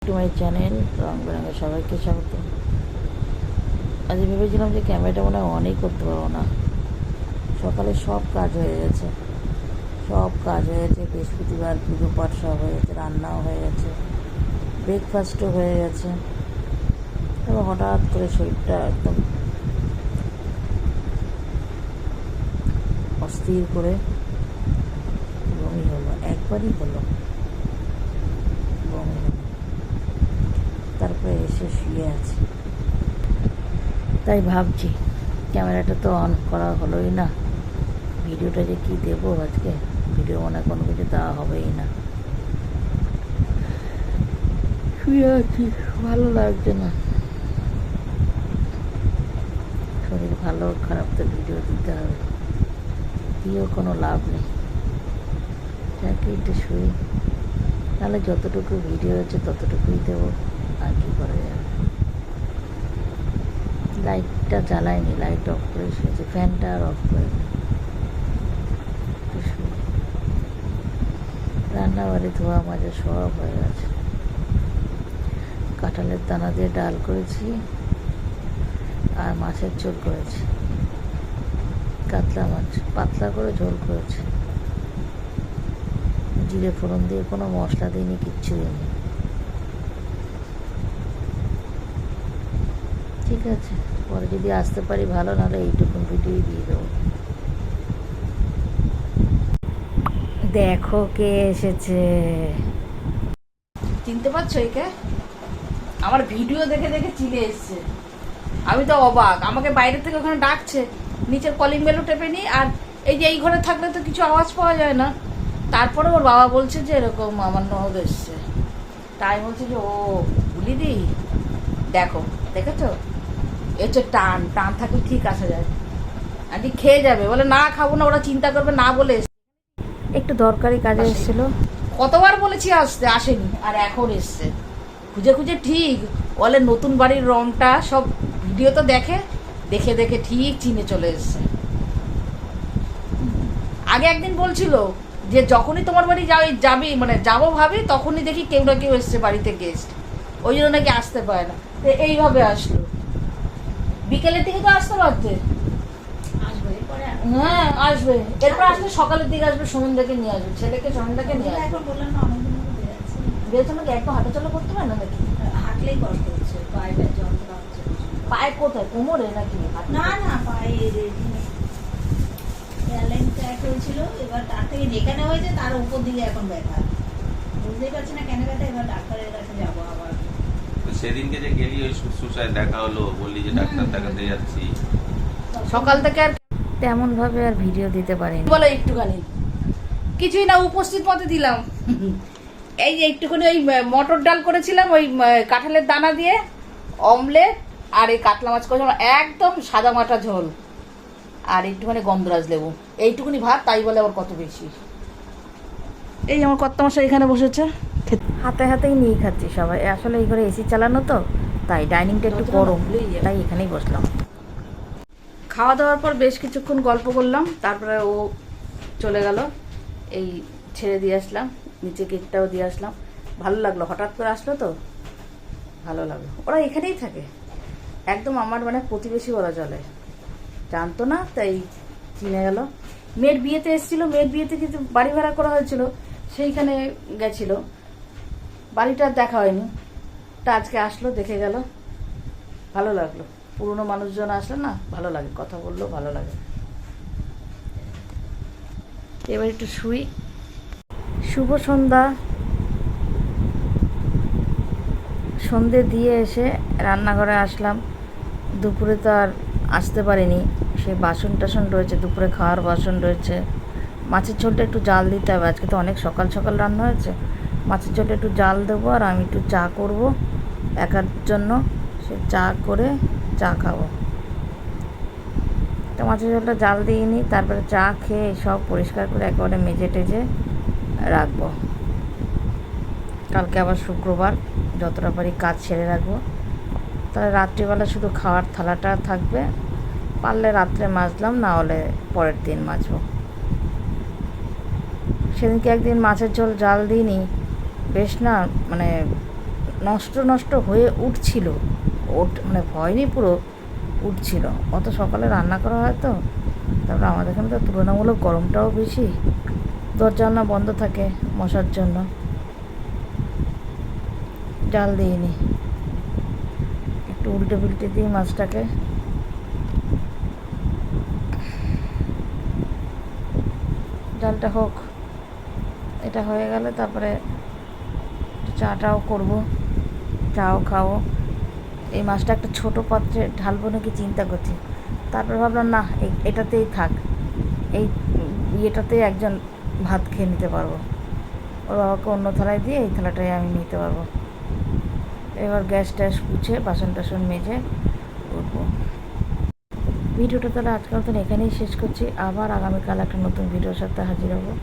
To my channel রং বেরঙের সবাইকে স্বাগত। আজ ভেবেছিলাম যে ক্যামেরাটা মনে হয় অনেক করতে পারবো না। সকালে সব কাজ হয়ে গেছে, বৃহস্পতিবার পুজো পাঠ সব হয়ে গেছে, রান্নাও হয়ে গেছে, ব্রেকফাস্টও হয়ে গেছে। এবং হঠাৎ করে শরীরটা একদম অস্থির করে বমি হলো, একবারই হলো বমি হলো। তারপরে এসে শুয়ে আছি, তাই ভাবছি ক্যামেরাটা তো অন করা হলোই না, ভিডিওটা যে কী দেবো আজকে, ভিডিও মনে কোনো কিছু দেওয়া হবেই না। শুয়ে আছি, ভালো লাগছে না, শরীর ভালো খারাপ তো ভিডিও দিতে হবে, দিয়েও কোনো লাভ নেই। যাকে একটু শুই, তাহলে যতটুকু ভিডিও আছে ততটুকুই দেবো, আর কি করা যাবে। লাইটটা জ্বালায়নি, লাইট অফ করে শুয়েছে, ফ্যানটা আর অফ করিনি। রান্নাবাড়ি ধোয়া মাজা সব হয়ে গেছে। কাঁঠালের দানা দিয়ে ডাল করেছি আর মাছের ঝোল করেছি, কাতলা মাছ পাতলা করে ঝোল করেছি, জিরে ফোড়ন দিয়ে, কোনো মশলা দিইনি, কিচ্ছু দিইনি। ঠিক আছে, পরে যদি আসতে পারি ভালো, নাহলে এইটুকুন ভিডিওই দিয়ে দেবো। দেখো কে এসেছে, চিনতে পারছো একে? আমার ভিডিও দেখে দেখে চিনে এসছে। আমি তো অবাক, আমাকে বাইরে থেকে ওখানে ডাকছে, নিচের কলিং বেলও টেপেনি, আর এই যে এই ঘরে থাকলে তো কিছু আওয়াজ পাওয়া যায় না। তারপরে ওর বাবা বলছে যে এরকম আমার ননদ এসছে, তাই বলছে যে ও বুলিদি দেখো, দেখেছো এ হচ্ছে টান টান থাকলে ঠিক আসা যায়। আন্টি খেয়ে যাবে, বলে না খাবো না, ওরা চিন্তা করবে না বলে একটু দরকারি কাজে এসেছিল। কতবার বলেছি আসতে, আসেনি, আর এখন এসছে খুঁজে খুঁজে। ঠিক বলে নতুন বাড়ির রংটা সব ভিডিও তো দেখে দেখে দেখে ঠিক চিনে চলে এসছে। আগে একদিন বলছিল যে যখনই তোমার বাড়ি যাবি মানে যাবো ভাবি, তখনই দেখি কেউ না কেউ এসছে বাড়িতে গেস্ট, ওই জন্য নাকি আসতে পারে না। তো এইভাবে আসলো, বিকেলের দিকে তো আসতে পারতে। হ্যাঁ আসবে, এরপর আসলে সকালের দিকে আসবে, সুনন্দাকে নিয়ে আসবে, ছেলেকে সুনন্দাকে নিয়ে আসবে। বেশ, আমাকে একটু হাঁটাচলা করতে পারে না নাকি? হাঁটলেই কষ্ট হচ্ছে, পায়ে যন্ত্রণা হচ্ছে। পায়ে কোথায়, কোমরে নাকি? না না, পায়ে এয়ারলাইন ক্র্যাক হয়েছিল, এবার তার থেকে যেখানে হয়েছে তার উপর দিকে এখন ব্যথা, বুঝতেই পারছি না কেন ব্যথা। এবার ডাক্তারের কাছে যাবো আবার। সেদিনকে যে গেলি ওই সুসায় দেখা হলো, বললি যে ডাক্তার দেখাতে যাচ্ছি, সকাল থেকে আর তেমন ভাবে আর ভিডিও দিতে পারিনি। বলো একটুখানি, কিছুই না, উপস্থিত মতে দিলাম। এই যে একটুখানি ওই মটর ডাল করেছিলাম, ওই কাঁঠালের দানা দিয়ে অমলেট, আর এই কাতলা মাছ করেছিলাম একদম সাদা মাটা ঝোল, আর একটুখানি গন্ধরাজ লেবু, এইটুকুনি ভাত, তাই বলে আবার কত বেশি। এই আমার কর্তা মশাই এখানে বসেছে, হাতে হাতেই নিয়ে খাচ্ছি সবাই, আসলে এই ঘরে এসি চালানো তো, তাই ডাইনিংটা একটু গরম, তাই এখানেই বসলাম। খাওয়া দাওয়ার পর বেশ কিছুক্ষণ গল্প করলাম, তারপরে ও চলে গেল, এই ছেড়ে দিয়ে আসলাম, নিচে কেকটাও দিয়ে আসলাম। ভালো লাগলো, হঠাৎ করে আসলো তো ভালো লাগলো। ওরা এখানেই থাকে, একদম আমার মানে প্রতিবেশী বলা চলে, জানতো না তাই চিনে গেল। মেয়ের বিয়েতে এসেছিল, মেয়ের বিয়েতে কিন্তু বাড়ি ভাড়া করা হয়েছিল, সেইখানে গেছিল, বাড়িটা দেখা হয়নি, তা আজকে আসলো, দেখে গেল, ভালো লাগলো। পুরনো মানুষজন আসলে না ভালো লাগে, কথা বললেও ভালো লাগে। এবার একটু শুই। শুভ সন্ধ্যা। সন্ধে দিয়ে এসে রান্নাঘরে আসলাম। দুপুরে তো আর আসতে পারিনি, সেই বাসন টাসন রয়েছে, দুপুরে খাওয়ার বাসন রয়েছে। মাছের ঝোলটা একটু জাল দিতে হবে, আজকে তো অনেক সকাল সকাল রান্না হয়েছে। মাছের ঝোলটা একটু জাল দেবো, আর আমি একটু চা করব একার জন্য, সে চা করে চা খাবো। তো মাছের ঝোলটা জাল দিয়ে নিই, তারপরে চা খেয়ে সব পরিষ্কার করে একেবারে মেজে টেজে রাখবো। কালকে আবার শুক্রবার, যতটা পারি কাজ সেরে রাখবো, তাহলে রাত্রিবেলা শুধু খাওয়ার থালাটা থাকবে, পারলে রাত্রে মাজলাম, না হলে পরের দিন মাজবো। সেদিনকে একদিন মাছের ঝোল জাল দিইনি, বেশ না মানে নষ্ট নষ্ট হয়ে উঠছিল, মানে হয়নি পুরো, উঠছিল। অত সকালে রান্না করা হয় তো, তারপরে আমাদের এখানে তো তুলনামূলক গরমটাও বেশি, দরজা জানলা বন্ধ থাকে মশার জন্য। জাল দিইনি, একটু উল্টে পিল্টে দিই মাছটাকে। ডালটা হোক, এটা হয়ে গেলে তারপরে চাটাও করব, চাও খাবো। এই মাছটা একটা ছোট পাত্রে ঢালবো নাকি চিন্তা করছি, তারপর ভাবলাম না এটাতেই থাক, এই ইয়েটাতেই একজন ভাত খেয়ে নিতে পারবো। ওর বাবাকে অন্য থালায় দিয়ে এই থালাটাই আমি নিতে পারবো। এবার গ্যাস ট্যাস মুছে বাসন টাসন মেজে উঠবো। ভিডিওটা তাহলে আজকাল তো এখানেই শেষ করছি, আবার আগামীকাল একটা নতুন ভিডিওর সাথে হাজির হবো।